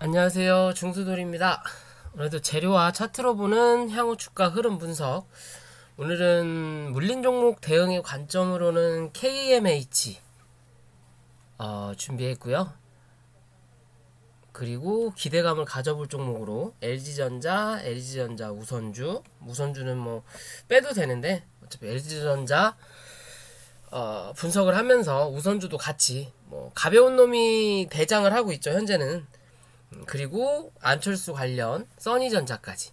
안녕하세요. 중수돌입니다. 오늘도 재료와 차트로 보는 향후 주가 흐름 분석. 오늘은 물린 종목 대응의 관점으로는 KMH 준비했고요. 그리고 기대감을 가져볼 종목으로 LG전자 무선주는 뭐 빼도 되는데 어차피 LG전자 분석을 하면서 우선주도 같이 뭐 가벼운 놈이 대장을 하고 있죠. 현재는. 그리고 안철수 관련 써니전자까지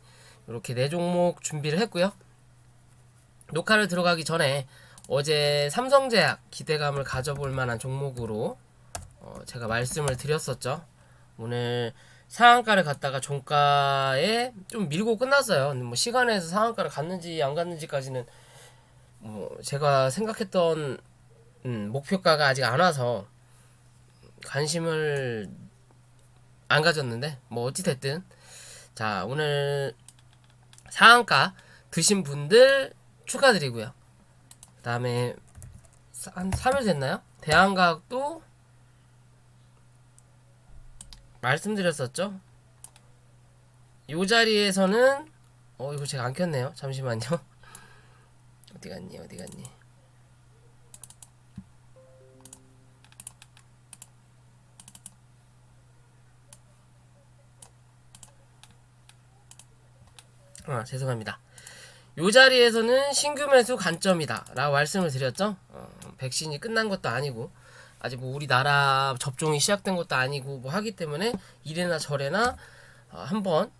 이렇게 네 종목 준비를 했고요. 녹화를 들어가기 전에 어제 삼성제약 기대감을 가져볼 만한 종목으로 제가 말씀을 드렸었죠. 오늘 상한가를 갔다가 종가에 좀 밀고 끝났어요. 근데 뭐 시간에서 상한가를 갔는지 안 갔는지까지는 뭐 제가 생각했던 목표가가 아직 안 와서 관심을 안 가졌는데 뭐 어찌됐든 자 오늘 상한가 드신 분들 축하드리고요. 그 다음에 한 3일 됐나요? 대한과학도 말씀드렸었죠. 요 자리에서는 이거 제가 안 켰네요. 잠시만요. 어디 갔니? 죄송합니다. 요 자리에서는 신규 매수 관점이다 라고 말씀을 드렸죠. 백신이 끝난 것도 아니고 아직 뭐 우리나라 접종이 시작된 것도 아니고 뭐 하기 때문에 이래나 저래나 한번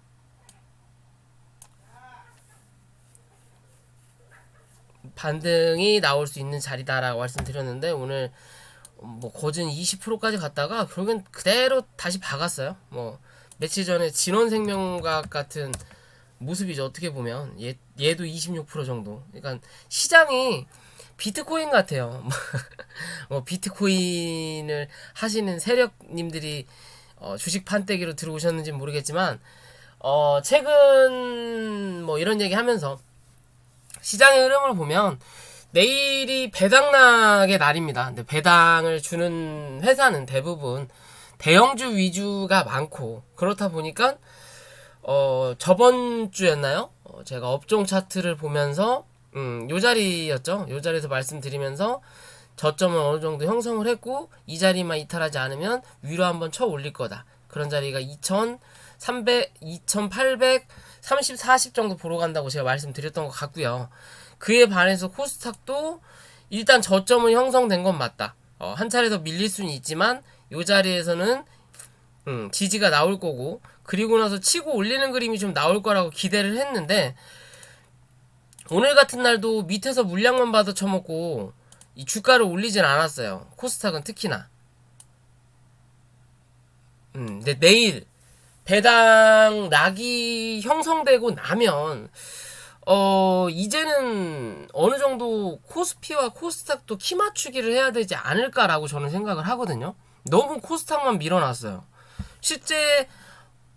반등이 나올 수 있는 자리다라고 말씀드렸는데 오늘 뭐 거진 20%까지 갔다가 결국엔 그대로 다시 박았어요. 뭐 며칠 전에 진원생명과학 같은 모습이죠. 어떻게 보면 얘도 26% 정도. 그러니까 시장이 비트코인 같아요. 뭐 비트코인을 하시는 세력님들이 주식 판때기로 들어오셨는지 모르겠지만 최근 뭐 이런 얘기 하면서 시장의 흐름을 보면 내일이 배당락의 날입니다. 근데 배당을 주는 회사는 대부분 대형주 위주가 많고 그렇다 보니까 저번 주였나요? 제가 업종 차트를 보면서 요 자리였죠. 요 자리에서 말씀드리면서 저점을 어느 정도 형성을 했고 이 자리만 이탈하지 않으면 위로 한번 쳐 올릴 거다. 그런 자리가 2300, 2800, 30, 40 정도 보러 간다고 제가 말씀드렸던 것 같고요. 그에 반해서 코스닥도 일단 저점은 형성된 건 맞다. 한 차례 더 밀릴 수는 있지만 요 자리에서는 지지가 나올 거고 그리고 나서 치고 올리는 그림이 좀 나올 거라고 기대를 했는데 오늘 같은 날도 밑에서 물량만 받아 쳐먹고 이 주가를 올리진 않았어요. 코스닥은 특히나. 근데 내일 배당 락이 형성되고 나면 이제는 어느 정도 코스피와 코스닥도 키 맞추기를 해야 되지 않을까라고 저는 생각을 하거든요. 너무 코스닥만 밀어놨어요. 실제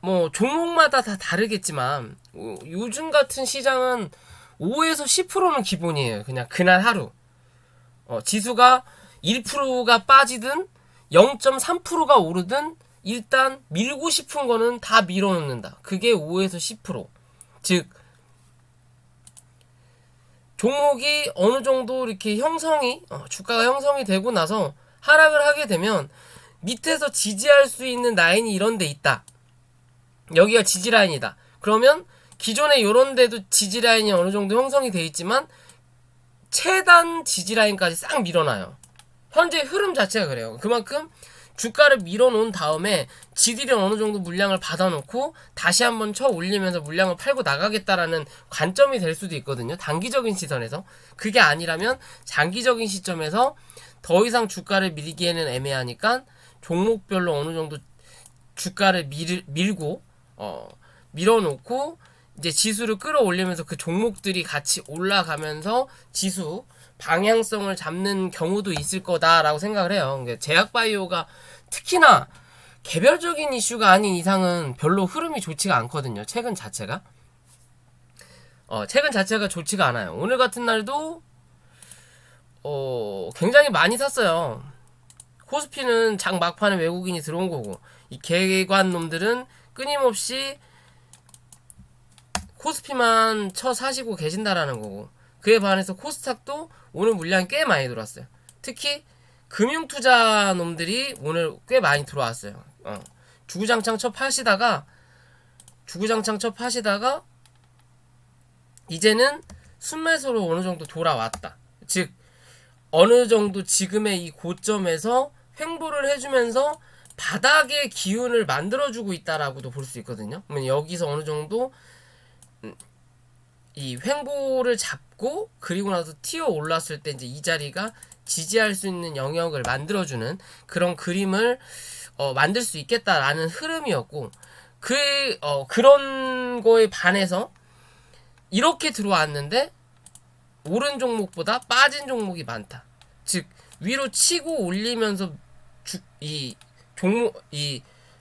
뭐 종목마다 다 다르겠지만 요즘 같은 시장은 5에서 10%는 기본이에요. 그냥 그날 하루 지수가 1%가 빠지든 0.3%가 오르든 일단 밀고 싶은 거는 다 밀어놓는다. 그게 5에서 10%. 즉 종목이 어느 정도 이렇게 형성이 주가가 형성이 되고 나서 하락을 하게 되면 밑에서 지지할 수 있는 라인이 이런 데 있다. 여기가 지지라인이다. 그러면 기존에 요런 데도 지지라인이 어느 정도 형성이 돼 있지만 최단 지지라인까지 싹 밀어놔요. 현재 흐름 자체가 그래요. 그만큼 주가를 밀어놓은 다음에 지들이 어느 정도 물량을 받아놓고 다시 한번 쳐 올리면서 물량을 팔고 나가겠다라는 관점이 될 수도 있거든요. 단기적인 시선에서. 그게 아니라면 장기적인 시점에서 더 이상 주가를 밀기에는 애매하니까 종목별로 어느 정도 주가를 밀고 밀어놓고 이제 지수를 끌어올리면서 그 종목들이 같이 올라가면서 지수 방향성을 잡는 경우도 있을 거다라고 생각을 해요. 그러니까 제약바이오가 특히나 개별적인 이슈가 아닌 이상은 별로 흐름이 좋지가 않거든요. 최근 자체가 좋지가 않아요. 오늘 같은 날도 굉장히 많이 샀어요. 코스피는 장 막판에 외국인이 들어온 거고, 이 개관 놈들은 끊임없이 코스피만 쳐 사시고 계신다라는 거고, 그에 반해서 코스닥도 오늘 물량이 꽤 많이 들어왔어요. 특히 금융투자 놈들이 오늘 꽤 많이 들어왔어요. 주구장창 쳐 파시다가 이제는 순매수로 어느 정도 돌아왔다. 즉 어느 정도 지금의 이 고점에서 횡보를 해주면서 바닥의 기운을 만들어주고 있다라고도 볼 수 있거든요. 그러면 여기서 어느 정도 이 횡보를 잡고 그리고 나서 튀어 올랐을 때 이제 이 자리가 지지할 수 있는 영역을 만들어주는 그런 그림을 만들 수 있겠다라는 흐름이었고, 그런 거에 반해서 이렇게 들어왔는데 오른 종목보다 빠진 종목이 많다. 즉 위로 치고 올리면서 이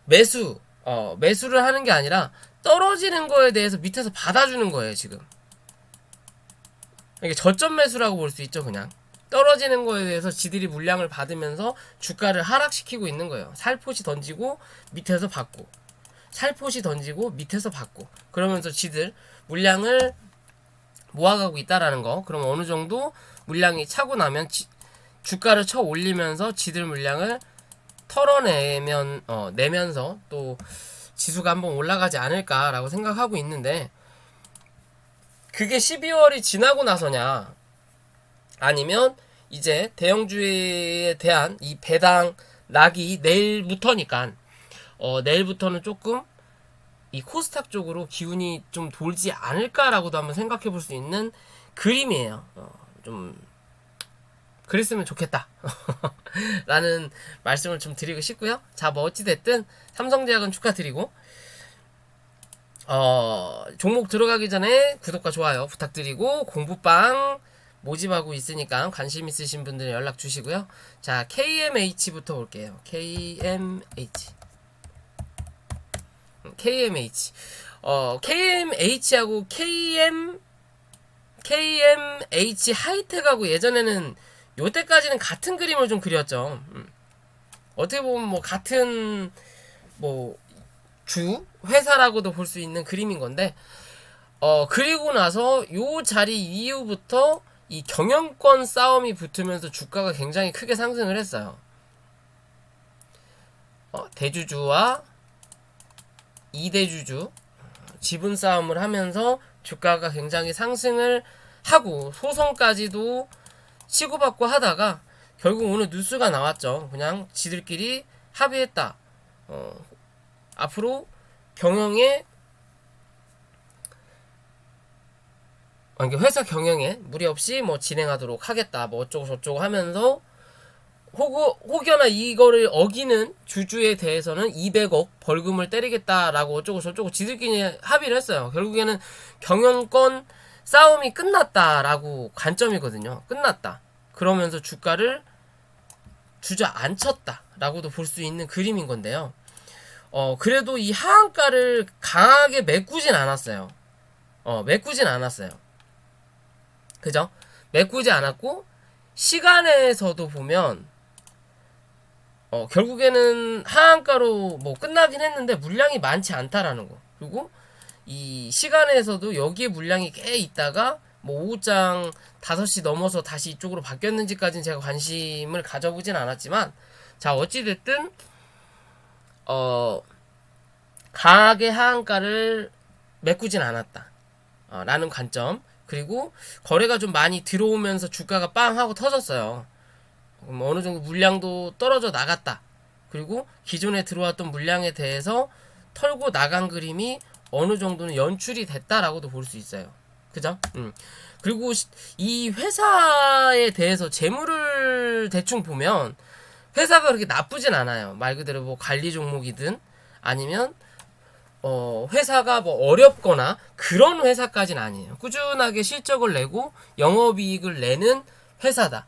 매수를 하는 게 아니라 떨어지는 거에 대해서 밑에서 받아주는 거예요. 지금 이게 저점 매수라고 볼 수 있죠. 그냥 떨어지는 거에 대해서 지들이 물량을 받으면서 주가를 하락시키고 있는 거예요. 살포시 던지고 밑에서 받고, 살포시 던지고 밑에서 받고, 그러면서 지들 물량을 모아가고 있다라는 거. 그럼 어느 정도 물량이 차고 나면 주가를 쳐 올리면서 지들 물량을 내면서 또 지수가 한번 올라가지 않을까라고 생각하고 있는데, 그게 12월이 지나고 나서냐, 아니면 이제 대형주에 대한 이 배당 낙이 내일부터니까 내일부터는 조금 이 코스닥 쪽으로 기운이 좀 돌지 않을까라고도 한번 생각해 볼 수 있는 그림이에요. 좀 그랬으면 좋겠다 라는 말씀을 좀 드리고 싶고요. 자, 뭐 어찌됐든 삼성제약은 축하드리고, 종목 들어가기 전에 구독과 좋아요 부탁드리고, 공부방 모집하고 있으니까 관심 있으신 분들 연락 주시고요. 자, KMH부터 볼게요. KMH하고 KMH 하이텍하고 예전에는 요때까지는 같은 그림을 좀 그렸죠. 어떻게 보면 뭐 같은 회사라고도 볼 수 있는 그림인 건데, 그리고 나서 요 자리 이후부터 이 경영권 싸움이 붙으면서 주가가 굉장히 크게 상승을 했어요. 대주주와 2대주주 지분 싸움을 하면서 주가가 굉장히 상승을 하고 소송까지도 치고받고 하다가 결국 오늘 뉴스가 나왔죠. 그냥 지들끼리 합의했다. 앞으로 회사 경영에 무리 없이 뭐 진행하도록 하겠다. 뭐 어쩌고 저쩌고 하면서 혹여나 이거를 어기는 주주에 대해서는 200억 벌금을 때리겠다라고 어쩌고 저쩌고 지들끼리 합의를 했어요. 결국에는 경영권 싸움이 끝났다라고 관점이거든요. 끝났다. 그러면서 주가를 주저앉혔다라고도 볼 수 있는 그림인 건데요. 그래도 이 하한가를 강하게 메꾸진 않았어요. 그죠? 메꾸지 않았고, 시간에서도 보면 결국에는 하한가로 뭐 끝나긴 했는데 물량이 많지 않다라는 거. 그리고 이 시간에서도 여기에 물량이 꽤 있다가 뭐 오후장 5시 넘어서 다시 이쪽으로 바뀌었는지까지는 제가 관심을 가져보진 않았지만, 자, 어찌됐든 강하게 하한가를 메꾸진 않았다 라는 관점. 그리고 거래가 좀 많이 들어오면서 주가가 빵 하고 터졌어요. 어느 정도 물량도 떨어져 나갔다. 그리고 기존에 들어왔던 물량에 대해서 털고 나간 그림이 어느 정도는 연출이 됐다라고도 볼 수 있어요. 그죠? 그리고 이 회사에 대해서 재물을 대충 보면 회사가 그렇게 나쁘진 않아요. 말 그대로 뭐 관리 종목이든 아니면 회사가 뭐 어렵거나 그런 회사까지는 아니에요. 꾸준하게 실적을 내고 영업이익을 내는 회사다.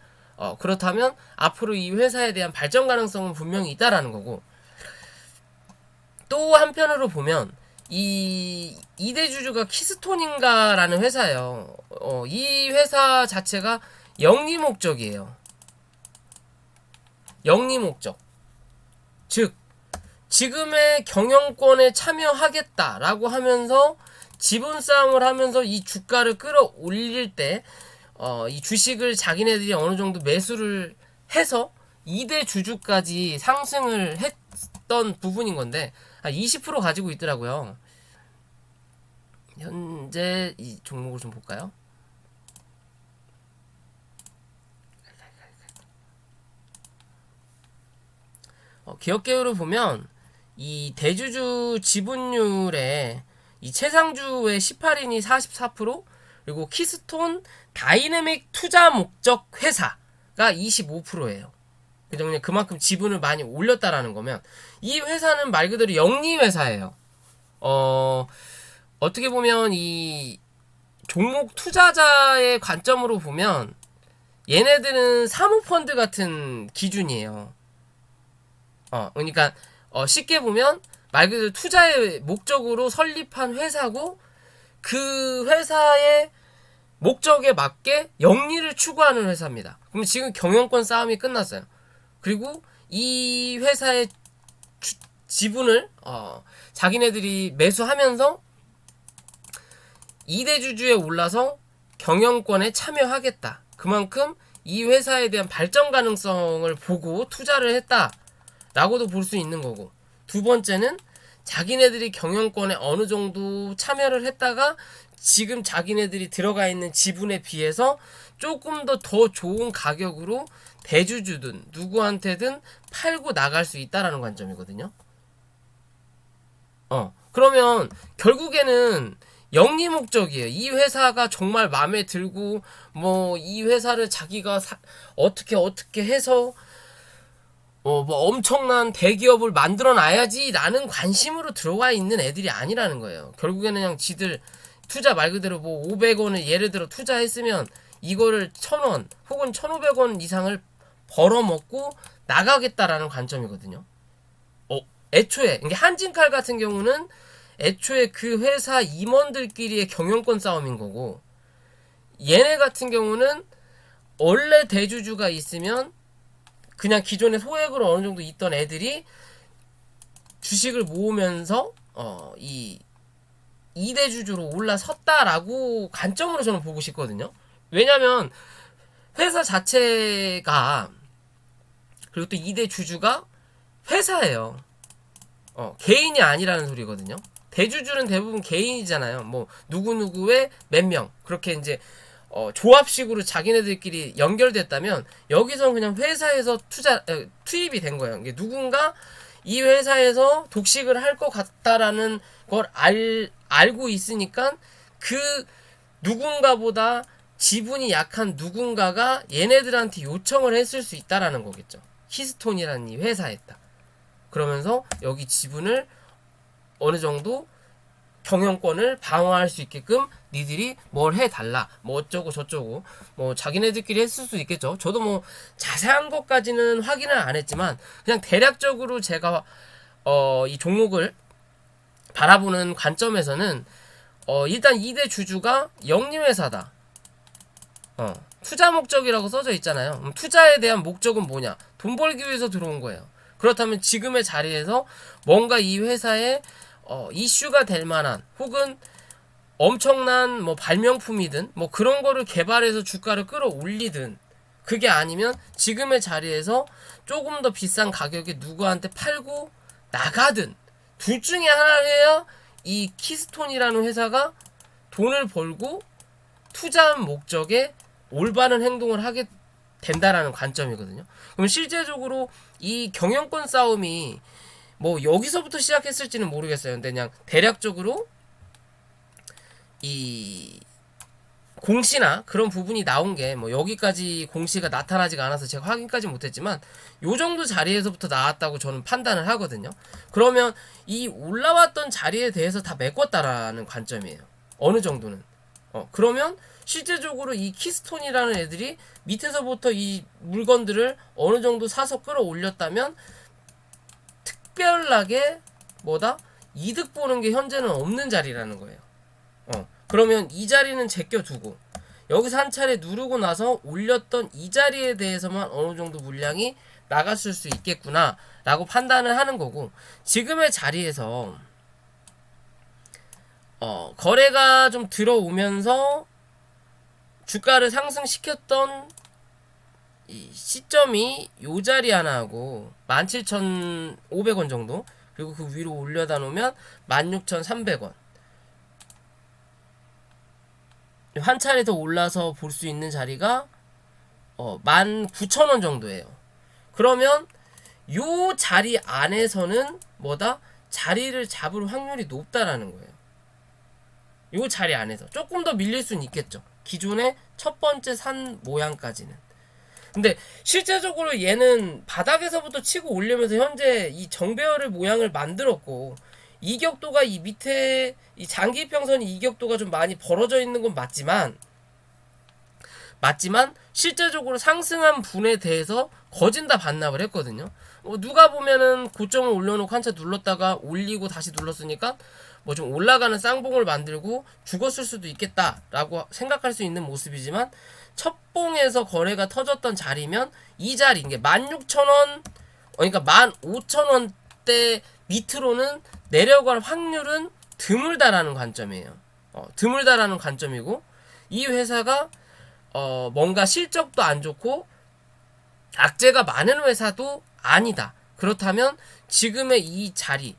그렇다면 앞으로 이 회사에 대한 발전 가능성은 분명히 있다라는 거고, 또 한편으로 보면 이 2대 주주가 키스톤인가라는 회사예요. 이 회사 자체가 영리 목적이에요. 영리 목적. 즉 지금의 경영권에 참여하겠다라고 하면서 지분 싸움을 하면서 이 주가를 끌어올릴 때 이 주식을 자기네들이 어느 정도 매수를 해서 2대 주주까지 상승을 했던 부분인 건데 20% 가지고 있더라고요. 현재 이 종목을 좀 볼까요? 기업계율을 보면 이 대주주 지분율에 이 최상주의 18인이 44%, 그리고 키스톤 다이내믹 투자 목적 회사가 25%예요. 그만큼 지분을 많이 올렸다라는 거면 이 회사는 말 그대로 영리 회사예요. 어떻게 보면 이 종목 투자자의 관점으로 보면 얘네들은 사모펀드 같은 기준이에요. 그러니까 쉽게 보면 말 그대로 투자의 목적으로 설립한 회사고 그 회사의 목적에 맞게 영리를 추구하는 회사입니다. 그럼 지금 경영권 싸움이 끝났어요. 그리고 이 회사의 지분을 자기네들이 매수하면서 2대 주주에 올라서 경영권에 참여하겠다. 그만큼 이 회사에 대한 발전 가능성을 보고 투자를 했다라고도 볼 수 있는 거고, 두 번째는 자기네들이 경영권에 어느 정도 참여를 했다가 지금 자기네들이 들어가 있는 지분에 비해서 조금 더 좋은 가격으로 대주주든 누구한테든 팔고 나갈 수 있다라는 관점이거든요. 그러면 결국에는 영리 목적이에요. 이 회사가 정말 마음에 들고 뭐 이 회사를 자기가 어떻게 해서 뭐 엄청난 대기업을 만들어 놔야지 라는 관심으로 들어와 있는 애들이 아니라는 거예요. 결국에는 그냥 지들 투자 말 그대로 뭐 500원을 예를 들어 투자했으면 이거를 1000원 혹은 1500원 이상을 벌어먹고 나가겠다라는 관점이거든요. 애초에 이게 한진칼 같은 경우는 애초에 그 회사 임원들끼리의 경영권 싸움인 거고, 얘네 같은 경우는 원래 대주주가 있으면 그냥 기존에 소액으로 어느 정도 있던 애들이 주식을 모으면서 이 2대 주주로 올라섰다라고 관점으로 저는 보고 싶거든요. 왜냐면 회사 자체가, 그리고 또 2대 주주가 회사예요. 개인이 아니라는 소리거든요. 대주주는 대부분 개인이잖아요. 뭐 누구누구의 몇 명 그렇게 이제 조합식으로 자기네들끼리 연결됐다면 여기서는 그냥 회사에서 투입이 된 거예요. 이게 누군가 이 회사에서 독식을 할 것 같다라는 걸 알고 있으니까 그 누군가보다 지분이 약한 누군가가 얘네들한테 요청을 했을 수 있다라는 거겠죠. 키스톤이라는 이 회사에다. 그러면서 여기 지분을 어느 정도 경영권을 방어할 수 있게끔 니들이 뭘 해달라 뭐 어쩌고 저쩌고 뭐 자기네들끼리 했을 수 있겠죠. 저도 뭐 자세한 것까지는 확인을 안 했지만 그냥 대략적으로 제가 이 종목을 바라보는 관점에서는 일단 2대 주주가 영리회사다. 투자 목적이라고 써져 있잖아요. 투자에 대한 목적은 뭐냐? 돈 벌기 위해서 들어온 거예요. 그렇다면 지금의 자리에서 뭔가 이 회사에 이슈가 될 만한 혹은 엄청난 뭐 발명품이든 뭐 그런 거를 개발해서 주가를 끌어올리든, 그게 아니면 지금의 자리에서 조금 더 비싼 가격에 누구한테 팔고 나가든 둘 중에 하나를 해야 이 키스톤이라는 회사가 돈을 벌고 투자한 목적에 올바른 행동을 하게 된다라는 관점이거든요. 그럼 실제적으로 이 경영권 싸움이 뭐 여기서부터 시작했을지는 모르겠어요. 근데 그냥 대략적으로 이 공시나 그런 부분이 나온 게 뭐 여기까지 공시가 나타나지가 않아서 제가 확인까지 못했지만 요 정도 자리에서부터 나왔다고 저는 판단을 하거든요. 그러면 이 올라왔던 자리에 대해서 다 메꿨다라는 관점이에요. 어느 정도는. 그러면 실제적으로 이 키스톤이라는 애들이 밑에서부터 이 물건들을 어느 정도 사서 끌어올렸다면 특별하게 이득 보는 게 현재는 없는 자리라는 거예요. 그러면 이 자리는 제껴두고 여기서 한 차례 누르고 나서 올렸던 이 자리에 대해서만 어느 정도 물량이 나갔을 수 있겠구나 라고 판단을 하는 거고, 지금의 자리에서 거래가 좀 들어오면서 주가를 상승시켰던 이 시점이 요 자리 하나하고 17,500원 정도, 그리고 그 위로 올려다 놓으면 16,300원, 한 차례 더 올라서 볼 수 있는 자리가 19,000원 정도예요. 그러면 요 자리 안에서는 뭐다? 자리를 잡을 확률이 높다라는 거예요. 요 자리 안에서 조금 더 밀릴 수는 있겠죠, 기존의 첫 번째 산 모양까지는. 근데 실제적으로 얘는 바닥에서부터 치고 올리면서 현재 이 정배열의 모양을 만들었고, 이격도가 이 밑에 이 장기평선이 이격도가 좀 많이 벌어져 있는 건 맞지만 실제적으로 상승한 분에 대해서 거진다 반납을 했거든요. 누가 보면은 고점을 올려놓고 한차 눌렀다가 올리고 다시 눌렀으니까 뭐 좀 올라가는 쌍봉을 만들고 죽었을 수도 있겠다라고 생각할 수 있는 모습이지만, 첫 봉에서 거래가 터졌던 자리면 이 자리, 이게 16,000원, 그러니까 15,000원대 밑으로는 내려갈 확률은 드물다라는 관점이에요. 드물다라는 관점이고, 이 회사가 뭔가 실적도 안 좋고 악재가 많은 회사도 아니다. 그렇다면 지금의 이 자리,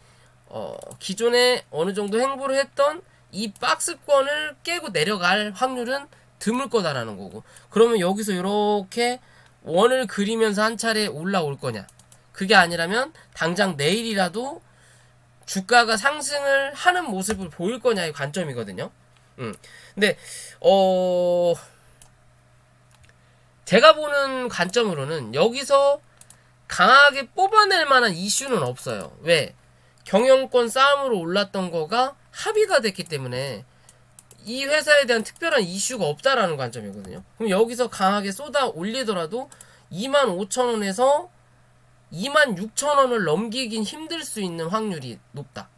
기존에 어느 정도 행보를 했던 이 박스권을 깨고 내려갈 확률은 드물 거다라는 거고, 그러면 여기서 이렇게 원을 그리면서 한 차례 올라올 거냐, 그게 아니라면 당장 내일이라도 주가가 상승을 하는 모습을 보일 거냐의 관점이거든요. 근데 제가 보는 관점으로는 여기서 강하게 뽑아낼 만한 이슈는 없어요. 왜? 경영권 싸움으로 올랐던 거가 합의가 됐기 때문에 이 회사에 대한 특별한 이슈가 없다라는 관점이거든요. 그럼 여기서 강하게 쏟아 올리더라도 25,000원에서 26,000원을 넘기긴 힘들 수 있는 확률이 높다.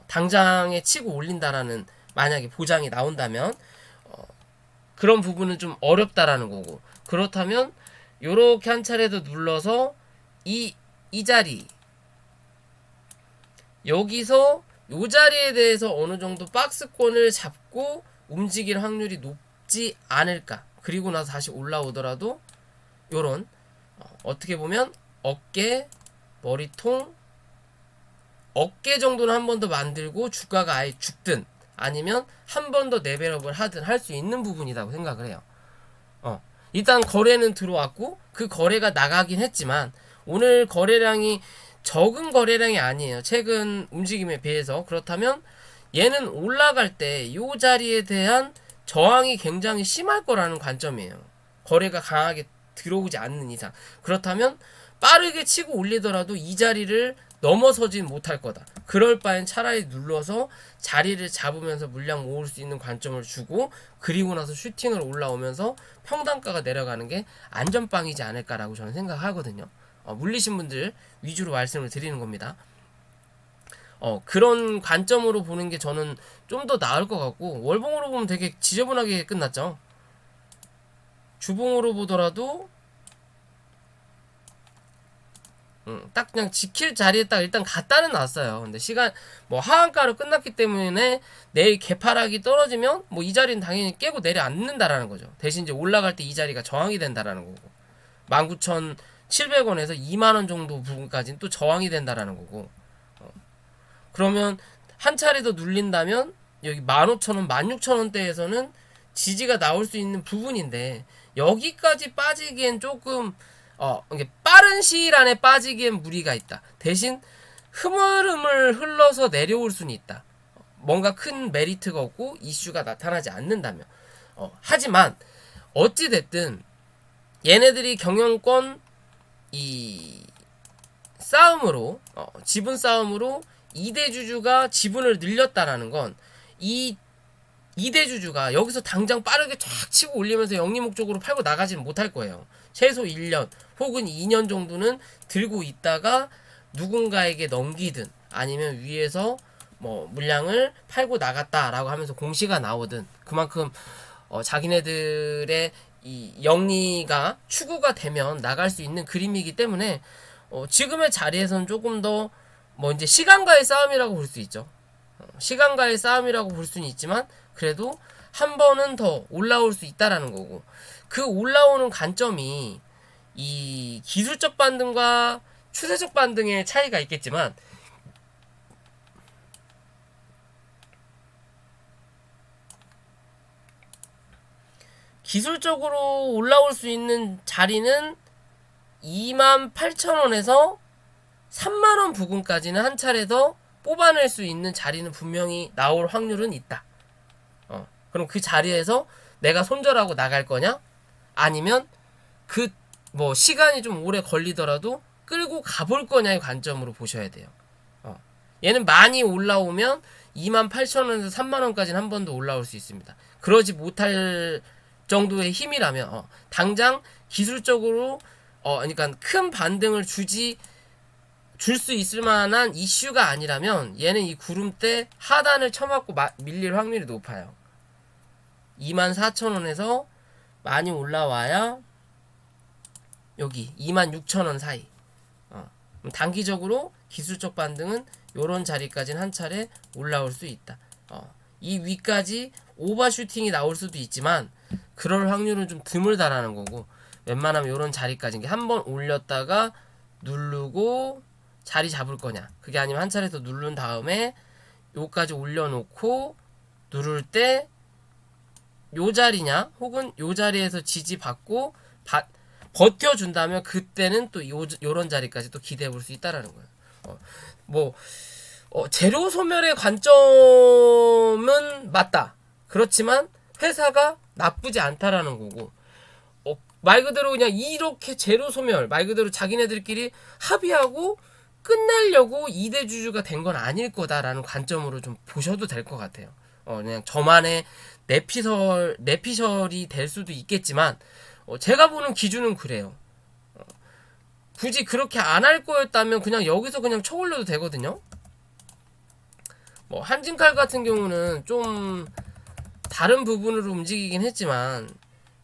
당장에 치고 올린다라는 만약에 보장이 나온다면 그런 부분은 좀 어렵다라는 거고, 그렇다면 요렇게 한 차례 더 눌러서 이 자리, 여기서 요 자리에 대해서 어느 정도 박스권을 잡고 움직일 확률이 높지 않을까. 그리고 나서 다시 올라오더라도 요런 어떻게 보면 어깨, 머리통, 어깨 정도는 한 번 더 만들고 주가가 아예 죽든 아니면 한 번 더 레벨업을 하든 할 수 있는 부분이라고 생각을 해요. 일단 거래는 들어왔고 그 거래가 나가긴 했지만 오늘 거래량이 적은 거래량이 아니에요, 최근 움직임에 비해서. 그렇다면 얘는 올라갈 때 이 자리에 대한 저항이 굉장히 심할 거라는 관점이에요, 거래가 강하게 들어오지 않는 이상. 그렇다면 빠르게 치고 올리더라도 이 자리를 넘어서진 못할 거다. 그럴 바엔 차라리 눌러서 자리를 잡으면서 물량 모을 수 있는 관점을 주고, 그리고 나서 슈팅으로 올라오면서 평단가가 내려가는 게 안전빵이지 않을까라고 저는 생각하거든요. 물리신 분들 위주로 말씀을 드리는 겁니다. 그런 관점으로 보는 게 저는 좀 더 나을 것 같고, 월봉으로 보면 되게 지저분하게 끝났죠. 주봉으로 보더라도 딱 그냥 지킬 자리에 딱 일단 갖다는 놨어요. 근데 시간 뭐 하한가로 끝났기 때문에 내일 개파락이 떨어지면 뭐 이 자리는 당연히 깨고 내려앉는다라는 거죠. 대신 이제 올라갈 때 이 자리가 저항이 된다라는 거고, 19,700원에서 2만원 정도 부분까지는 또 저항이 된다라는 거고, 그러면 한 차례 더 눌린다면 여기 15,000원, 16,000원대에서는 지지가 나올 수 있는 부분인데, 여기까지 빠지기엔 조금 이게 빠른 시일 안에 빠지기엔 무리가 있다. 대신 흐물흐물 흘러서 내려올 수는 있다. 뭔가 큰 메리트가 없고 이슈가 나타나지 않는다면. 하지만 어찌됐든 얘네들이 경영권 이 싸움으로 지분 싸움으로 2대 주주가 지분을 늘렸다라는 건 이 2대 주주가 여기서 당장 빠르게 쫙 치고 올리면서 영리 목적으로 팔고 나가지는 못할 거예요. 최소 1년 혹은 2년 정도는 들고 있다가 누군가에게 넘기든 아니면 위에서 뭐 물량을 팔고 나갔다라고 하면서 공시가 나오든, 그만큼 자기네들의 이 영리가 추구가 되면 나갈 수 있는 그림이기 때문에 지금의 자리에서는 조금 더 뭐 이제 시간과의 싸움이라고 볼 수 있죠. 시간과의 싸움이라고 볼 수는 있지만 그래도 한 번은 더 올라올 수 있다라는 거고, 그 올라오는 관점이 이 기술적 반등과 추세적 반등의 차이가 있겠지만 기술적으로 올라올 수 있는 자리는 28,000원에서 30,000원 부근까지는 한 차례 더 뽑아낼 수 있는 자리는 분명히 나올 확률은 있다. 그럼 그 자리에서 내가 손절하고 나갈 거냐? 아니면 그 뭐 시간이 좀 오래 걸리더라도 끌고 가볼 거냐의 관점으로 보셔야 돼요. 얘는 많이 올라오면 28,000원에서 30,000원까지는 한 번 더 올라올 수 있습니다. 그러지 못할 정도의 힘이라면 당장 기술적으로 그러니까 큰 반등을 줄 수 있을 만한 이슈가 아니라면 얘는 이 구름대 하단을 쳐맞고 밀릴 확률이 높아요. 24,000원에서 많이 올라와야 여기 26,000원 사이. 단기적으로 기술적 반등은 요런 자리까지는 한 차례 올라올 수 있다. 이 위까지 오버슈팅이 나올 수도 있지만 그럴 확률은 좀 드물다라는 거고, 웬만하면 요런 자리까지 한번 올렸다가 누르고 자리 잡을 거냐, 그게 아니면 한 차례 더 누른 다음에 요까지 올려놓고 누를 때 요 자리냐 혹은 요 자리에서 지지받고 버텨준다면 그때는 또 요런 자리까지 또 기대해 볼 수 있다라는 거예요. 재료 소멸의 관점은 맞다. 그렇지만 회사가 나쁘지 않다라는 거고, 말 그대로 그냥 이렇게 재료 소멸, 말 그대로 자기네들끼리 합의하고 끝내려고 2대 주주가 된 건 아닐 거다라는 관점으로 좀 보셔도 될 것 같아요. 그냥 저만의 내피셜이 될 수도 있겠지만, 제가 보는 기준은 그래요. 굳이 그렇게 안 할 거였다면 그냥 여기서 그냥 쳐올려도 되거든요. 한진칼 같은 경우는 좀 다른 부분으로 움직이긴 했지만,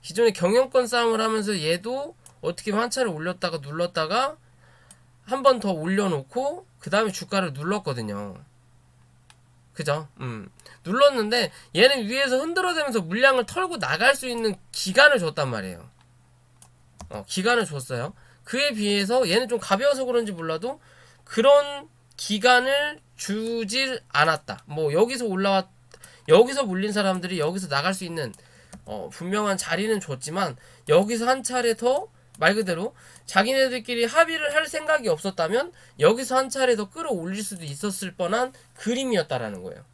기존에 경영권 싸움을 하면서 얘도 어떻게 한 차례 올렸다가 눌렀다가 한 번 더 올려놓고 그 다음에 주가를 눌렀거든요. 그죠? 눌렀는데 얘는 위에서 흔들어대면서 물량을 털고 나갈 수 있는 기간을 줬단 말이에요. 기간을 줬어요. 그에 비해서 얘는 좀 가벼워서 그런지 몰라도 그런 기간을 주질 않았다. 여기서 물린 사람들이 여기서 나갈 수 있는 분명한 자리는 줬지만, 여기서 한 차례 더 말 그대로 자기네들끼리 합의를 할 생각이 없었다면 여기서 한 차례 더 끌어올릴 수도 있었을 뻔한 그림이었다라는 거예요.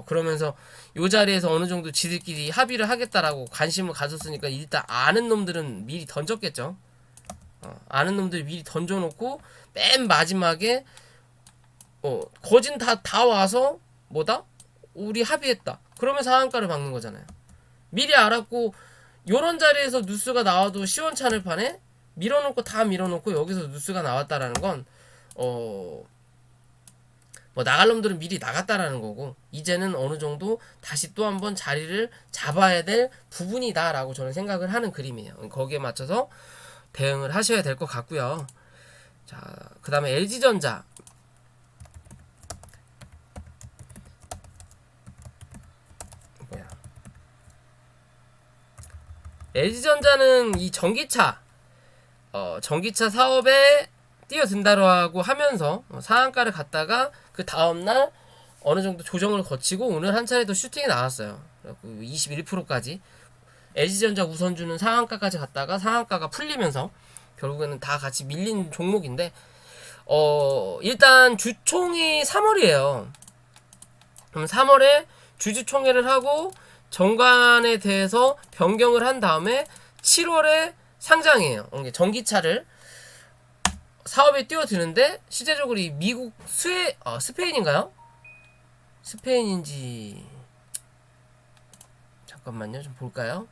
그러면서 요 자리에서 어느 정도 지들끼리 합의를 하겠다라고 관심을 가졌으니까 일단 아는 놈들은 미리 던졌겠죠. 아는 놈들이 미리 던져놓고 맨 마지막에 거진 다 와서 우리 합의했다. 그러면 상한가를 박는 거잖아요. 미리 알았고 요런 자리에서 뉴스가 나와도 시원찮을 판에 밀어놓고 여기서 뉴스가 나왔다라는 건 나갈 놈들은 미리 나갔다라는 거고, 이제는 어느 정도 다시 또 한번 자리를 잡아야 될 부분이다라고 저는 생각을 하는 그림이에요. 거기에 맞춰서 대응을 하셔야 될 것 같고요. 자, 그 다음에 LG전자. LG전자는 이 전기차 사업에 뛰어든다고 하면서 상한가를 갔다가 그 다음날 어느 정도 조정을 거치고 오늘 한 차례 더 슈팅이 나왔어요. 21%까지 LG전자 우선주는 상한가까지 갔다가 상한가가 풀리면서 결국에는 다 같이 밀린 종목인데, 일단 주총이 3월이에요. 그럼 3월에 주주총회를 하고 정관에 대해서 변경을 한 다음에 7월에 상장이에요. 전기차를 사업에 뛰어드는데 실제적으로 이 미국 스페인인가요? 스페인인지 잠깐만요, 좀 볼까요?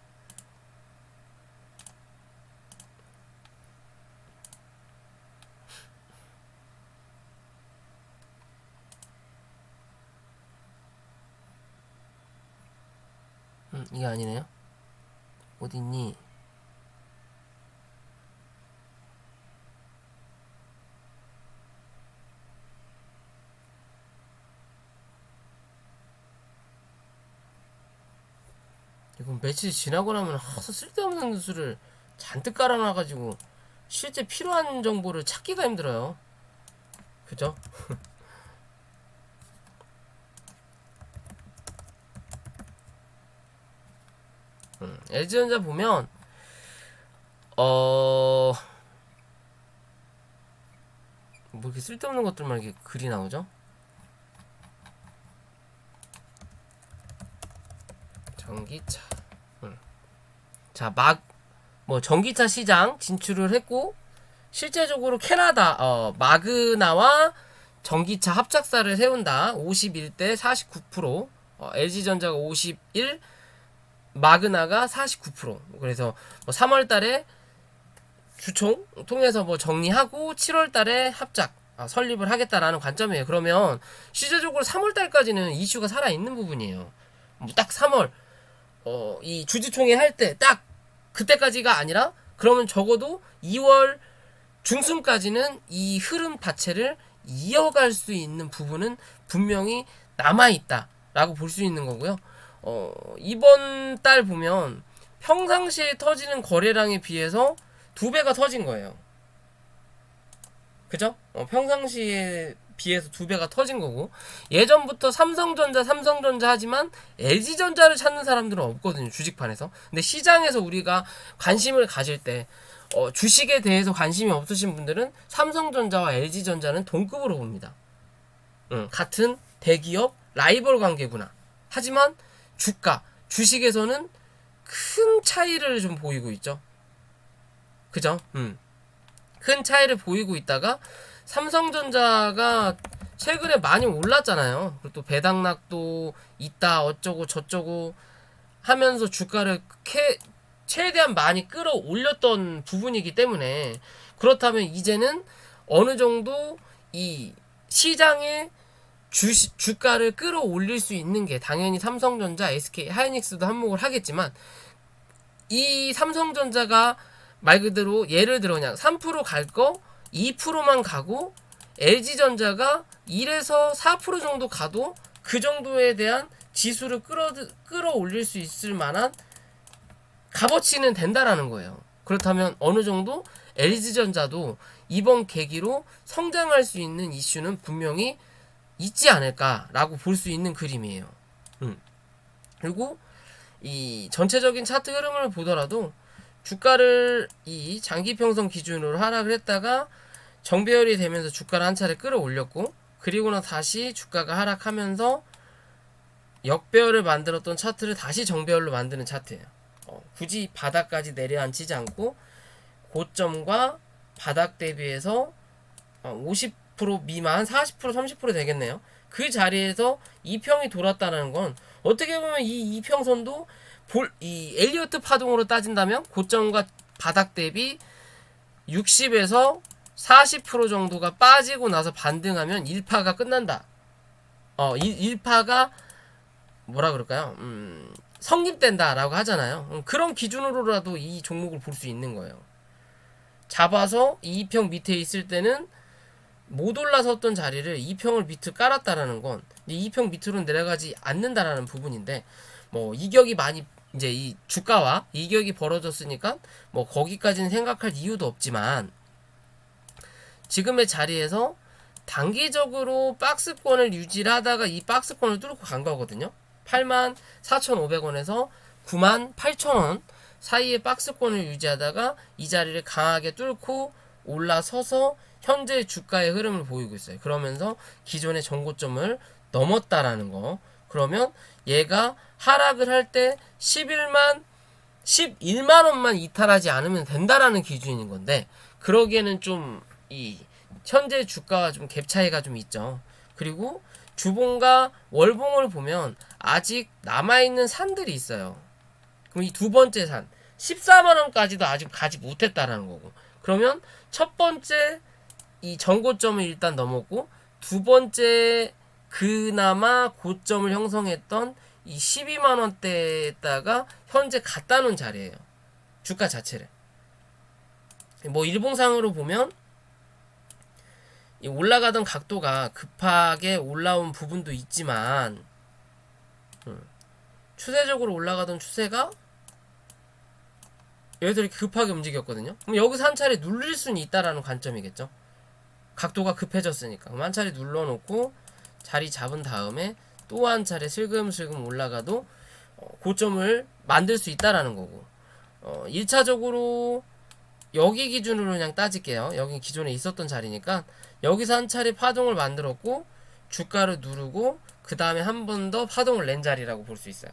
이게 아니네요. 어딨니? 며칠 지나고 나면 쓸데없는 수를 잔뜩 깔아놔가지고 실제 필요한 정보를 찾기가 힘들어요. 그죠? LG전자 보면 뭐 이렇게 쓸데없는 것들만 이렇게 글이 나오죠? 전기차. 자, 전기차 시장 진출을 했고, 실제적으로 캐나다, 마그나와 전기차 합작사를 세운다. 51대 49%, LG전자가 51, 마그나가 49%. 그래서 3월 달에 주총 통해서 정리하고 7월 달에 합작, 설립을 하겠다라는 관점이에요. 그러면 실제적으로 3월 달까지는 이슈가 살아있는 부분이에요. 딱 3월, 이 주주총회 할 때 딱 그때까지가 아니라 그러면 적어도 2월 중순까지는 이 흐름 자체를 이어갈 수 있는 부분은 분명히 남아있다라고 볼 수 있는 거고요. 이번 달 보면 평상시에 터지는 거래량에 비해서 2배가 터진 거예요. 그죠? 평상시에 비해서 2배가 터진 거고, 예전부터 삼성전자 하지만 LG전자를 찾는 사람들은 없거든요, 주식판에서. 근데 시장에서 우리가 관심을 가질 때 주식에 대해서 관심이 없으신 분들은 삼성전자와 LG전자는 동급으로 봅니다. 같은 대기업 라이벌 관계구나. 하지만 주식에서는 큰 차이를 좀 보이고 있죠. 그죠? 큰 차이를 보이고 있다가 삼성전자가 최근에 많이 올랐잖아요. 그리고 또 배당락도 있다 어쩌고 저쩌고 하면서 주가를 최대한 많이 끌어올렸던 부분이기 때문에, 그렇다면 이제는 어느 정도 이 시장의 주가를 끌어올릴 수 있는 게 당연히 삼성전자, SK 하이닉스도 한몫을 하겠지만, 이 삼성전자가 말 그대로 예를 들어 그냥 3% 갈 거 2%만 가고, LG전자가 1에서 4% 정도 가도 그 정도에 대한 지수를 끌어올릴 수 있을 만한 값어치는 된다라는 거예요. 그렇다면 어느 정도 LG전자도 이번 계기로 성장할 수 있는 이슈는 분명히 있지 않을까라고 볼 수 있는 그림이에요. 그리고 이 전체적인 차트 흐름을 보더라도 주가를 이 장기평선 기준으로 하락을 했다가 정배열이 되면서 주가를 한 차례 끌어올렸고, 그리고는 다시 주가가 하락하면서 역배열을 만들었던 차트를 다시 정배열로 만드는 차트예요. 굳이 바닥까지 내려앉히지 않고 고점과 바닥 대비해서 50% 미만, 40% 30% 되겠네요. 그 자리에서 이평이 돌았다는 건 어떻게 보면 이 이평선도 이 엘리어트 파동으로 따진다면 고점과 바닥 대비 60에서 40% 정도가 빠지고 나서 반등하면 1파가 끝난다. 1파가 뭐라 그럴까요? 성립된다라고 하잖아요. 그런 기준으로라도 이 종목을 볼 수 있는 거예요. 잡아서 2평 밑에 있을 때는 못 올라섰던 자리를 2평을 밑으로 깔았다라는 건 2평 밑으로 내려가지 않는다라는 부분인데, 이격이 많이 이제 이 주가와 이격이 벌어졌으니까 거기까지는 생각할 이유도 없지만, 지금의 자리에서 단기적으로 박스권을 유지를 하다가 이 박스권을 뚫고 간 거거든요. 84,500원에서 98,000원 사이의 박스권을 유지하다가 이 자리를 강하게 뚫고 올라서서 현재 주가의 흐름을 보이고 있어요. 그러면서 기존의 전고점을 넘었다라는 거. 그러면 얘가 하락을 할 때 11만 원만 이탈하지 않으면 된다라는 기준인 건데, 그러기에는 좀 이 현재 주가와 좀 갭 차이가 좀 있죠. 그리고 주봉과 월봉을 보면 아직 남아있는 산들이 있어요. 그럼 이 두 번째 산 14만 원까지도 아직 가지 못했다라는 거고, 그러면 첫 번째 이 전고점을 일단 넘었고, 두 번째 그나마 고점을 형성했던 이 12만 원대에다가 현재 갖다 놓은 자리예요. 주가 자체를. 일봉상으로 보면 이 올라가던 각도가 급하게 올라온 부분도 있지만, 추세적으로 올라가던 추세가 여기서 이렇게 급하게 움직였거든요. 그럼 여기서 한 차례 눌릴 수는 있다라는 관점이겠죠. 각도가 급해졌으니까. 그럼 한 차례 눌러놓고 자리 잡은 다음에 또 한 차례 슬금슬금 올라가도 고점을 만들 수 있다라는 거고, 1차적으로 여기 기준으로 그냥 따질게요. 여기 기존에 있었던 자리니까 여기서 한 차례 파동을 만들었고 주가를 누르고 그 다음에 한 번 더 파동을 낸 자리라고 볼 수 있어요.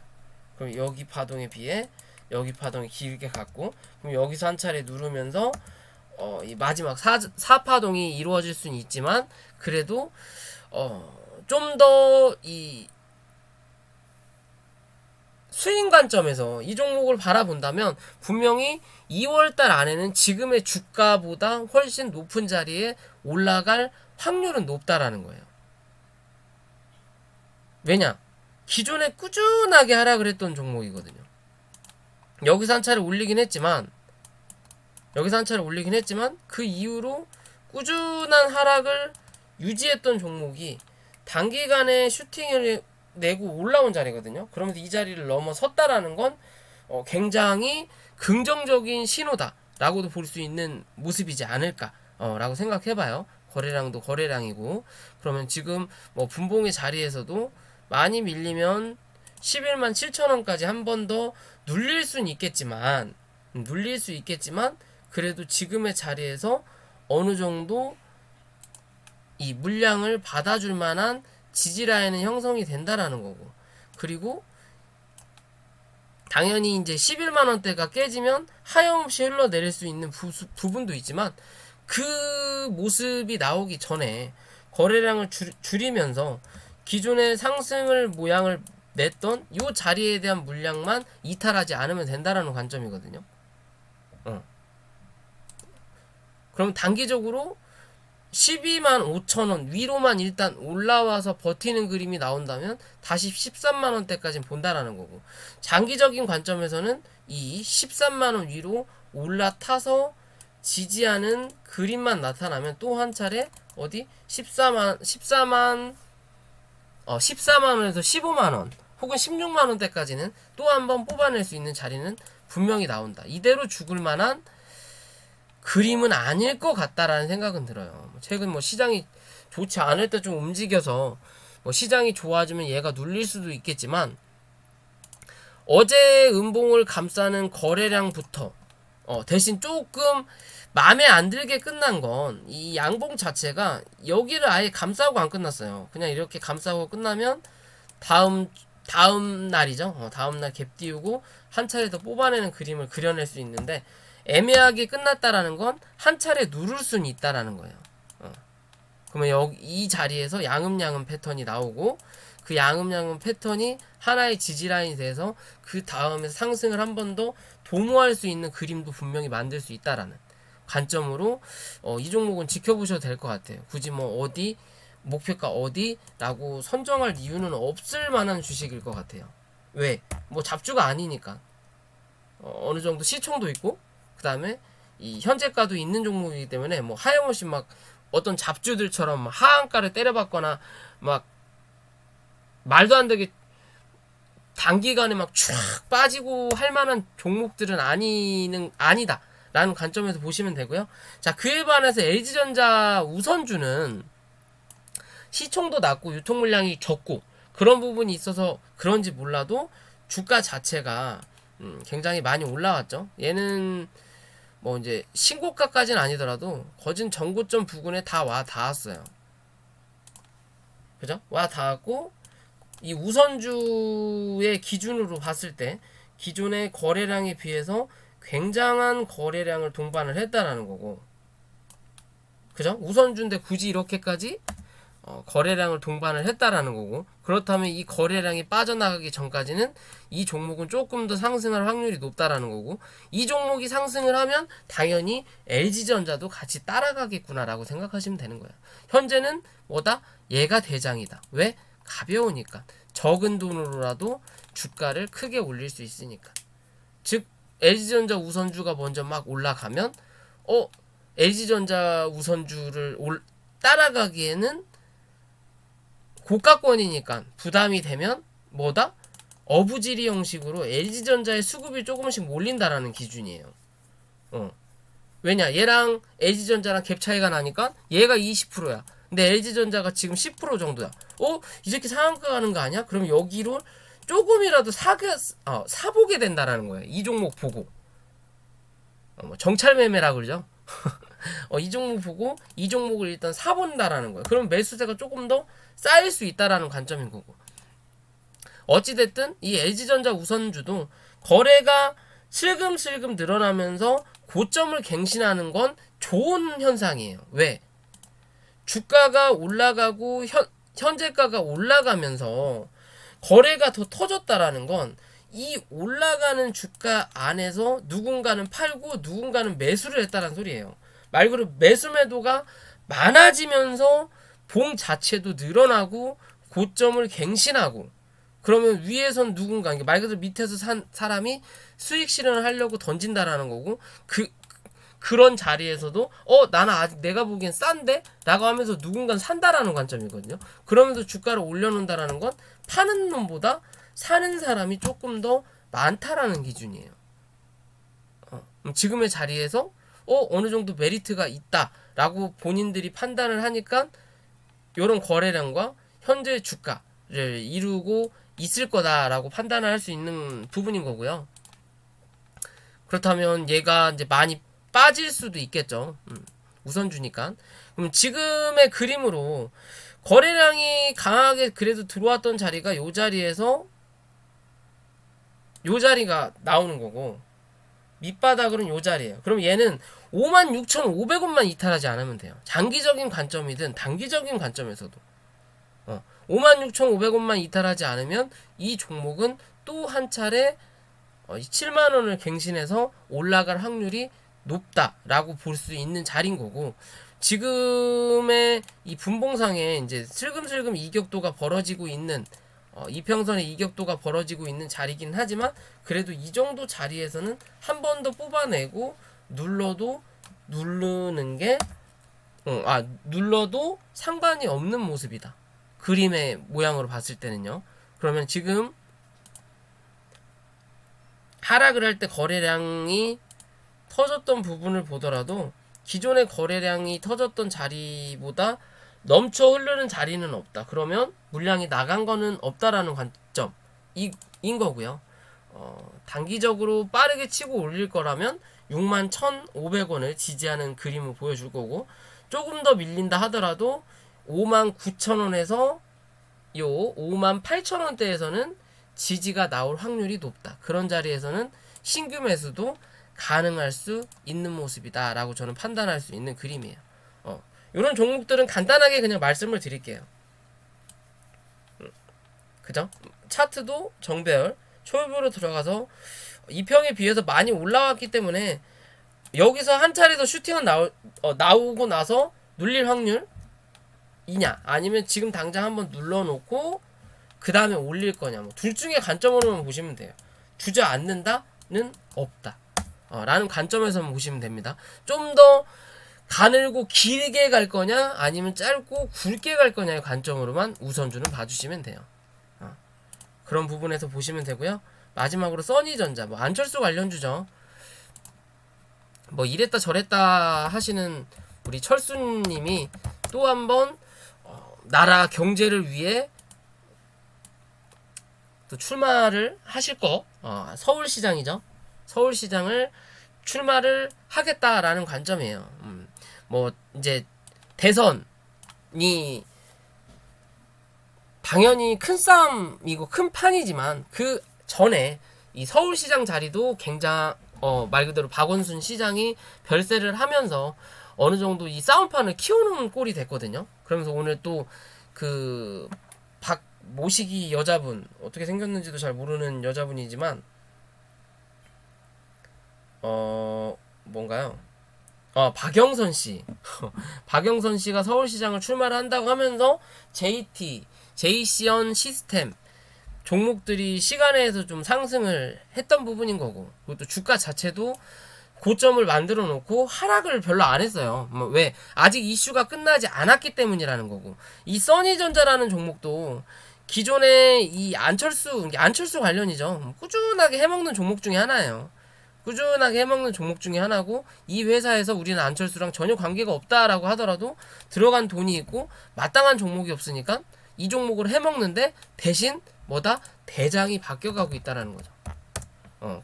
그럼 여기 파동에 비해 여기 파동이 길게 갔고, 그럼 여기서 한 차례 누르면서 이 마지막 4파동이 이루어질 수는 있지만 그래도 좀 더 이 스윙 관점에서 이 종목을 바라본다면 분명히 2월달 안에는 지금의 주가보다 훨씬 높은 자리에 올라갈 확률은 높다라는 거예요. 왜냐? 기존에 꾸준하게 하락을 했던 종목이거든요. 여기서 한 차례 올리긴 했지만 그 이후로 꾸준한 하락을 유지했던 종목이 단기간에 슈팅을 내고 올라온 자리거든요. 그러면서 이 자리를 넘어섰다라는 건 굉장히 긍정적인 신호다라고도 볼 수 있는 모습이지 않을까라고 생각해봐요. 거래량도 거래량이고, 그러면 지금 뭐 분봉의 자리에서도 많이 밀리면 11만 7천원까지 한 번 더 눌릴 수는 있겠지만 그래도 지금의 자리에서 어느 정도 이 물량을 받아줄 만한 지지라인은 형성이 된다라는 거고, 그리고 당연히 이제 11만원대가 깨지면 하염없이 흘러내릴 수 있는 부분도 있지만 그 모습이 나오기 전에 거래량을 줄이면서 기존의 상승을 모양을 냈던 이 자리에 대한 물량만 이탈하지 않으면 된다라는 관점이거든요. 그럼 단기적으로 12만 5천원 위로만 일단 올라와서 버티는 그림이 나온다면 다시 13만원대까지 본다라는 거고, 장기적인 관점에서는 이 13만원 위로 올라타서 지지하는 그림만 나타나면 또 한 차례 어디 14만원에서 15만원 혹은 16만원대까지는 또 한 번 뽑아낼 수 있는 자리는 분명히 나온다. 이대로 죽을 만한 그림은 아닐 것 같다라는 생각은 들어요. 최근 뭐 시장이 좋지 않을 때 좀 움직여서 뭐 시장이 좋아지면 얘가 눌릴 수도 있겠지만, 어제 음봉을 감싸는 거래량부터 대신 조금 마음에 안 들게 끝난 건 이 양봉 자체가 여기를 아예 감싸고 안 끝났어요. 그냥 이렇게 감싸고 끝나면 다음 날이죠. 다음 날 갭 띄우고 한 차례 더 뽑아내는 그림을 그려낼 수 있는데, 애매하게 끝났다라는 건 한 차례 누를 수는 있다라는 거예요. 그러면 여기 이 자리에서 양음양음 패턴이 나오고, 그 양음양음 패턴이 하나의 지지라인이 돼서 그 다음에 상승을 한 번 더 도모할 수 있는 그림도 분명히 만들 수 있다라는 관점으로 이 종목은 지켜보셔도 될 것 같아요. 굳이 뭐 어디 목표가 어디라고 선정할 이유는 없을 만한 주식일 것 같아요. 왜? 뭐 잡주가 아니니까. 어느 정도 시총도 있고, 그 다음에 이 현재가도 있는 종목이기 때문에 뭐 하염없이 막 어떤 잡주들처럼 막 하한가를 때려박거나 막 말도 안 되게 단기간에 막 쫙 빠지고 할 만한 종목들은 아니다 라는 관점에서 보시면 되고요. 자, 그에 반해서 LG전자 우선주는 시총도 낮고 유통 물량이 적고 그런 부분이 있어서 그런지 몰라도 주가 자체가 굉장히 많이 올라왔죠. 얘는 뭐 이제 신고가까지는 아니더라도 거진 전고점 부근에 다 와 닿았어요. 그죠? 와 닿았고, 이 우선주의 기준으로 봤을 때 기존의 거래량에 비해서 굉장한 거래량을 동반을 했다라는 거고, 그죠? 우선주인데 굳이 이렇게까지 거래량을 동반을 했다라는 거고, 그렇다면 이 거래량이 빠져나가기 전까지는 이 종목은 조금 더 상승할 확률이 높다라는 거고, 이 종목이 상승을 하면 당연히 LG전자도 같이 따라가겠구나라고 생각하시면 되는 거예요. 현재는 뭐다? 얘가 대장이다. 왜? 가벼우니까. 적은 돈으로라도 주가를 크게 올릴 수 있으니까. 즉 LG전자 우선주가 먼저 막 올라가면 LG전자 우선주를 따라가기에는 고가권이니까 부담이 되면 뭐다? 어부지리 형식으로 LG전자의 수급이 조금씩 몰린다라는 기준이에요. 왜냐, 얘랑 LG전자랑 갭 차이가 나니까 얘가 20%야. 근데 LG전자가 지금 10% 정도야. 이 새끼 상한가 가는 거 아니야? 그럼 여기로 조금이라도 사보게 된다라는 거예요. 이 종목 보고. 뭐 정찰매매라 그러죠. 이 종목 보고 이 종목을 일단 사본다라는 거예요. 그럼 매수세가 조금 더 쌓일 수 있다라는 관점인 거고. 어찌됐든 이 LG전자 우선주도 거래가 슬금슬금 늘어나면서 고점을 갱신하는 건 좋은 현상이에요. 왜? 주가가 올라가고 현재가가 올라가면서 거래가 더 터졌다라는 건 이 올라가는 주가 안에서 누군가는 팔고 누군가는 매수를 했다는 소리예요. 말 그대로 매수 매도가 많아지면서 봉 자체도 늘어나고 고점을 갱신하고, 그러면 위에선 누군가, 말 그대로 밑에서 산 사람이 수익 실현을 하려고 던진다라는 거고, 그런 자리에서도 나는 아직 내가 보기엔 싼데? 라고 하면서 누군가는 산다라는 관점이거든요. 그러면서 주가를 올려놓는다라는 건 파는 놈보다 사는 사람이 조금 더 많다라는 기준이에요. 지금의 자리에서 어느 정도 메리트가 있다라고 본인들이 판단을 하니까 이런 거래량과 현재 주가를 이루고 있을 거다라고 판단을 할 수 있는 부분인 거고요. 그렇다면 얘가 이제 많이 빠질 수도 있겠죠. 우선주니까. 그럼 지금의 그림으로 거래량이 강하게 그래도 들어왔던 자리가 요 자리에서 요 자리가 나오는 거고, 밑바닥은 요 자리예요. 그럼 얘는 56,500원만 이탈하지 않으면 돼요. 장기적인 관점이든 단기적인 관점에서도 56,500원만 이탈하지 않으면 이 종목은 또 한 차례 7만원을 갱신해서 올라갈 확률이 높다라고 볼 수 있는 자리인 거고, 지금의 이 분봉상에 이제 슬금슬금 이격도가 벌어지고 있는 이평선의 이격도가 벌어지고 있는 자리긴 하지만, 그래도 이 정도 자리에서는 한 번 더 뽑아내고 눌러도 상관이 없는 모습이다. 그림의 모양으로 봤을 때는요. 그러면 지금 하락을 할 때 거래량이 터졌던 부분을 보더라도 기존의 거래량이 터졌던 자리보다 넘쳐 흐르는 자리는 없다. 그러면 물량이 나간 거는 없다라는 관점인 거고요. 단기적으로 빠르게 치고 올릴 거라면 61,500원을 지지하는 그림을 보여줄 거고, 조금 더 밀린다 하더라도 59,000원에서 요 58,000원대에서는 지지가 나올 확률이 높다. 그런 자리에서는 신규 매수도 가능할 수 있는 모습이다 라고 저는 판단할 수 있는 그림이에요. 이런 종목들은 간단하게 그냥 말씀을 드릴게요. 그죠? 차트도 정배열 초입으로 들어가서 2평에 비해서 많이 올라왔기 때문에 여기서 한 차례 더 슈팅은 나오고 나서 눌릴 확률이냐, 아니면 지금 당장 한번 눌러놓고 그 다음에 올릴 거냐, 뭐 둘 중에 관점으로만 보시면 돼요. 주저앉는다는 없다 라는 관점에서만 보시면 됩니다. 좀 더 가늘고 길게 갈 거냐 아니면 짧고 굵게 갈 거냐의 관점으로만 우선주는 봐주시면 돼요. 그런 부분에서 보시면 되고요. 마지막으로 써니전자, 뭐 안철수 관련주죠. 뭐 이랬다 저랬다 하시는 우리 철수님이 또 한번 나라 경제를 위해 또 출마를 하실 거, 서울시장이죠. 서울시장을 출마를 하겠다라는 관점이에요. 뭐 이제 대선이 당연히 큰 싸움이고 큰 판이지만 그 전에 이 서울시장 자리도 굉장히 말 그대로 박원순 시장이 별세를 하면서 어느 정도 이 싸움판을 키우는 꼴이 됐거든요. 그러면서 오늘 또 그 모시기 여자분, 어떻게 생겼는지도 잘 모르는 여자분이지만 뭔가요? 박영선 씨. 박영선 씨가 서울시장을 출마를 한다고 하면서 JCN 시스템 종목들이 시간에서 좀 상승을 했던 부분인 거고, 그리고 또 주가 자체도 고점을 만들어 놓고 하락을 별로 안 했어요. 왜? 아직 이슈가 끝나지 않았기 때문이라는 거고, 이 써니전자라는 종목도 기존에 이 안철수 관련이죠. 꾸준하게 해먹는 종목 중에 하나예요. 꾸준하게 해먹는 종목 중에 하나고, 이 회사에서 우리는 안철수랑 전혀 관계가 없다라고 하더라도 들어간 돈이 있고 마땅한 종목이 없으니까 이 종목을 해먹는데, 대신 뭐다? 대장이 바뀌어가고 있다라는 거죠.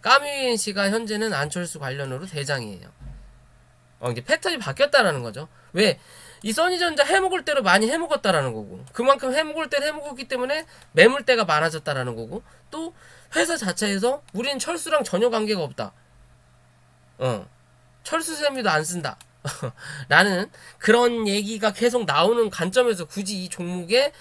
까뮤인 씨가 현재는 안철수 관련으로 대장이에요. 이제 패턴이 바뀌었다라는 거죠. 왜? 이 써니전자 해먹을 대로 많이 해먹었다라는 거고, 그만큼 해먹을 대로 해먹었기 때문에 매물대가 많아졌다라는 거고, 또 회사 자체에서 우린 철수랑 전혀 관계가 없다. 철수 세미도 안 쓴다. 라는 그런 얘기가 계속 나오는 관점에서 굳이 이 종목에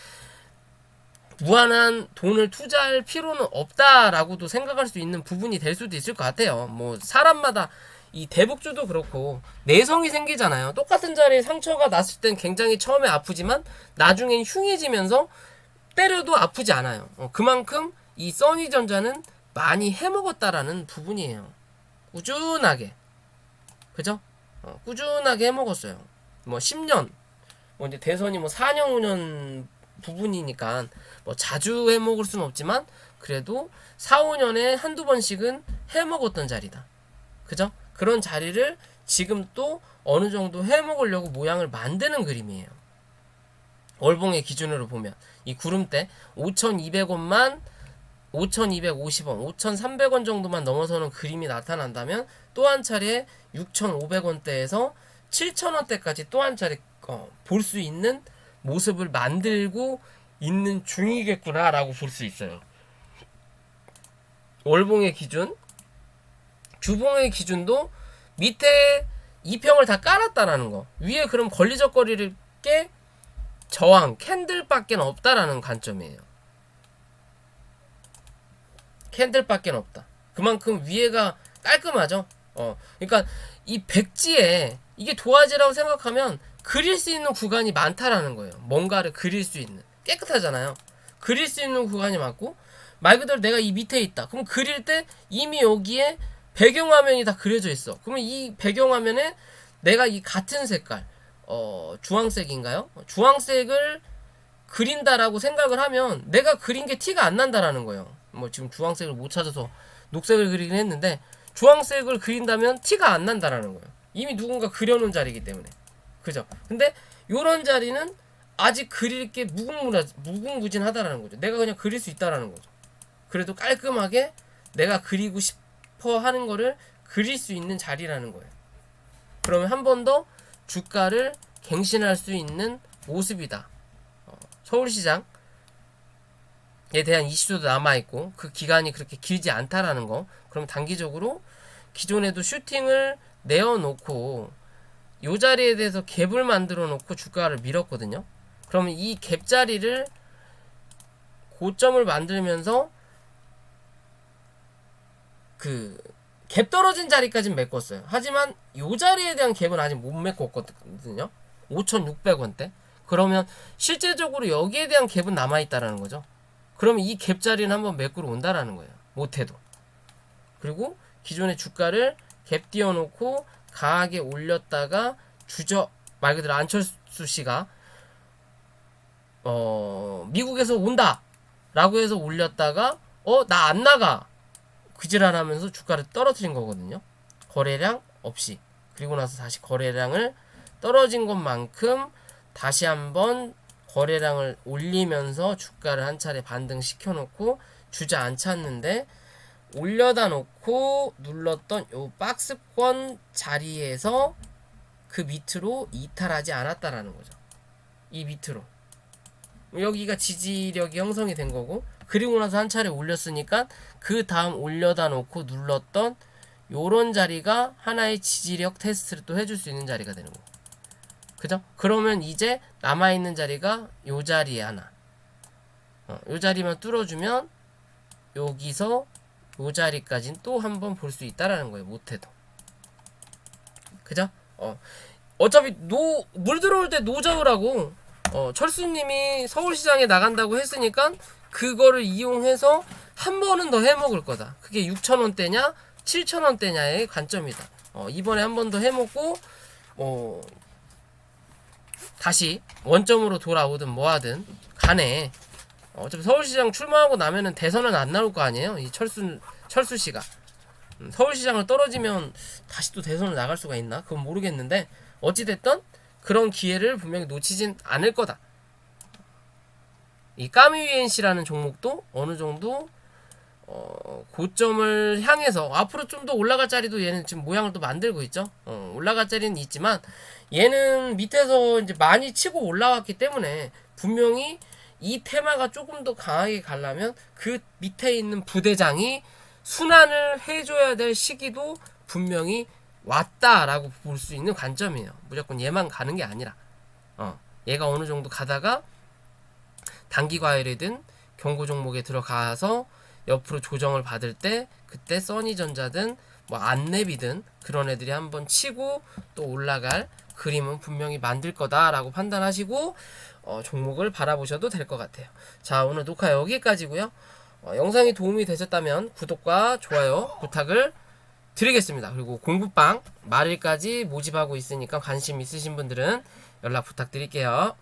무한한 돈을 투자할 필요는 없다라고도 생각할 수 있는 부분이 될 수도 있을 것 같아요. 뭐 사람마다, 이 대북주도 그렇고 내성이 생기잖아요. 똑같은 자리에 상처가 났을 땐 굉장히 처음에 아프지만 나중엔 흉해지면서 때려도 아프지 않아요. 그만큼 이 써니전자는 많이 해먹었다라는 부분이에요. 꾸준하게, 그죠? 꾸준하게 해먹었어요. 뭐 10년, 뭐 이제 대선이 뭐 4년 5년 부분이니까 뭐 자주 해먹을 수는 없지만 그래도 4, 5년에 한두 번씩은 해먹었던 자리다. 그죠? 그런 자리를 지금 또 어느 정도 해먹으려고 모양을 만드는 그림이에요. 월봉의 기준으로 보면 이 구름대 5,200원만 5,250원, 5,300원 정도만 넘어서는 그림이 나타난다면 또 한 차례 6,500원대에서 7,000원대까지 또 한 차례 볼 수 있는 모습을 만들고 있는 중이겠구나라고 볼 수 있어요. 월봉의 기준, 주봉의 기준도 밑에 2평을 다 깔았다라는 거, 위에 그럼 걸리적거릴 게 저항, 캔들밖에 없다라는 관점이에요. 캔들밖에 없다. 그만큼 위에가 깔끔하죠. 그러니까 이 백지에 이게 도화지라고 생각하면 그릴 수 있는 구간이 많다라는 거예요. 뭔가를 그릴 수 있는, 깨끗하잖아요. 그릴 수 있는 구간이 많고, 말 그대로 내가 이 밑에 있다. 그럼 그릴 때 이미 여기에 배경화면이 다 그려져 있어. 그러면 이 배경화면에 내가 이 같은 색깔, 주황색인가요? 주황색을 그린다라고 생각을 하면 내가 그린 게 티가 안 난다라는 거예요. 뭐 지금 주황색을 못 찾아서 녹색을 그리긴 했는데, 주황색을 그린다면 티가 안 난다라는 거예요. 이미 누군가 그려놓은 자리이기 때문에. 그죠? 근데 요런 자리는 아직 그릴 게 무궁무진하다라는 거죠. 내가 그냥 그릴 수 있다라는 거죠. 그래도 깔끔하게 내가 그리고 싶어 하는 거를 그릴 수 있는 자리라는 거예요. 그러면 한 번 더 주가를 갱신할 수 있는 모습이다. 서울시장에 대한 이슈도 남아있고 그 기간이 그렇게 길지 않다라는 거. 그럼 단기적으로 기존에도 슈팅을 내어놓고 요 자리에 대해서 갭을 만들어 놓고 주가를 밀었거든요. 그러면 이 갭 자리를 고점을 만들면서 그 갭 떨어진 자리까지는 메꿨어요. 하지만 요 자리에 대한 갭은 아직 못 메꿨거든요. 5,600원대. 그러면 실제적으로 여기에 대한 갭은 남아있다라는 거죠. 그러면 이 갭 자리는 한번 메꾸러 온다라는 거예요. 못해도. 그리고 기존의 주가를 갭 띄워놓고 강하게 올렸다가 말 그대로 안철수 씨가 미국에서 온다 라고 해서 올렸다가 나 안 나가 그지랄 하면서 주가를 떨어뜨린 거거든요. 거래량 없이. 그리고 나서 다시 거래량을 떨어진 것만큼 다시 한번 거래량을 올리면서 주가를 한 차례 반등시켜 놓고 주저앉혔는데, 올려다 놓고 눌렀던 요 박스권 자리에서 그 밑으로 이탈하지 않았다라는 거죠. 이 밑으로. 여기가 지지력이 형성이 된 거고, 그리고 나서 한 차례 올렸으니까 그 다음 올려다 놓고 눌렀던 요런 자리가 하나의 지지력 테스트를 또 해줄 수 있는 자리가 되는 거고. 그죠? 그러면 이제 남아있는 자리가 요 자리에 하나. 요 자리만 뚫어주면 여기서 요 자리까지는 또 한번 볼 수 있다라는 거예요. 못해도. 그죠? 어차피 물 들어올 때 노저우라고 철수님이 서울시장에 나간다고 했으니까 그거를 이용해서 한 번은 더 해먹을 거다. 그게 6,000원대냐 7,000원대냐의 관점이다. 이번에 한 번 더 해먹고 다시 원점으로 돌아오든 뭐하든 간에 어차피 서울시장 출마하고 나면은 대선은 안 나올 거 아니에요. 이 철수 씨가 서울시장을 떨어지면 다시 또 대선을 나갈 수가 있나? 그건 모르겠는데 어찌 됐든 그런 기회를 분명히 놓치진 않을 거다. 이 까미위엔시라는 종목도 어느 정도 고점을 향해서 앞으로 좀 더 올라갈 자리도 얘는 지금 모양을 또 만들고 있죠. 올라갈 자리는 있지만 얘는 밑에서 이제 많이 치고 올라왔기 때문에 분명히 이 테마가 조금 더 강하게 가려면 그 밑에 있는 부대장이 순환을 해줘야 될 시기도 분명히 왔다라고 볼 수 있는 관점이에요. 무조건 얘만 가는 게 아니라 얘가 어느 정도 가다가 단기 과열이든 경고 종목에 들어가서 옆으로 조정을 받을 때 그때 써니전자든 뭐 안랩이든 그런 애들이 한번 치고 또 올라갈 그림은 분명히 만들 거다라고 판단하시고 종목을 바라보셔도 될 것 같아요. 자, 오늘 녹화 여기까지고요. 영상이 도움이 되셨다면 구독과 좋아요 부탁을 드리겠습니다. 그리고 공부방 말일까지 모집하고 있으니까 관심 있으신 분들은 연락 부탁드릴게요.